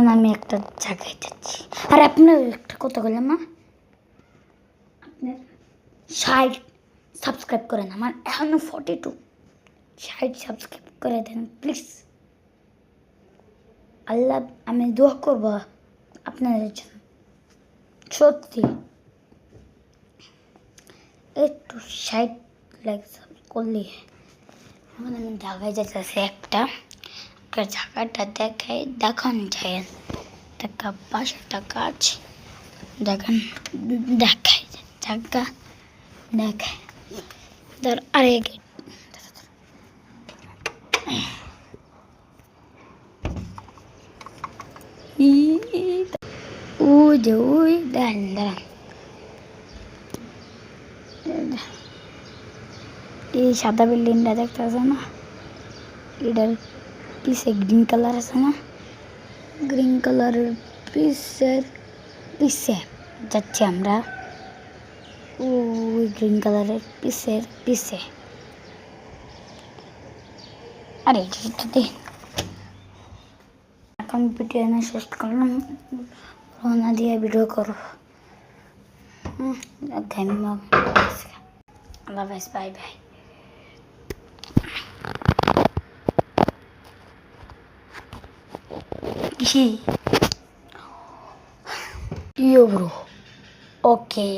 এখন আমি একটা জায়গায় যাচ্ছি। আর আপনার একটা কথা বললাম না, আপনার 60 সাবস্ক্রাইব করেন, আমার এখনো 42। 60 সাবস্ক্রাইব করে দেন প্লিজ। আল্লাহ, আমি দোয়া করব আপনাদের জন্য, সত্যি। একটু 60 লাইক করলে এখন আমি ঢাকায় যেতেছি। একটা জায়গাটা দেখানো যায়, টাকা 5 টাকা আছে, দেখেন দেখাই জায়গা দেখায় ধর। আরে ওই যে ওই দাঁড়ান দাঁড়ান, এই সাদা বিল্ডিংটা দেখতে আছে না, এটার পিছে গ্রিন কালার আছে না, গ্রিন কালারের পিছে যাচ্ছি আমরা। ওই গ্রিন কালারের পিছে আরে যদি এখন ভিডিও না শেষ করলাম, রওনা দিয়ে ভিডিও করো। আল্লাহ হাফেজ, বাই বাই। কি ব্রো, ওকে।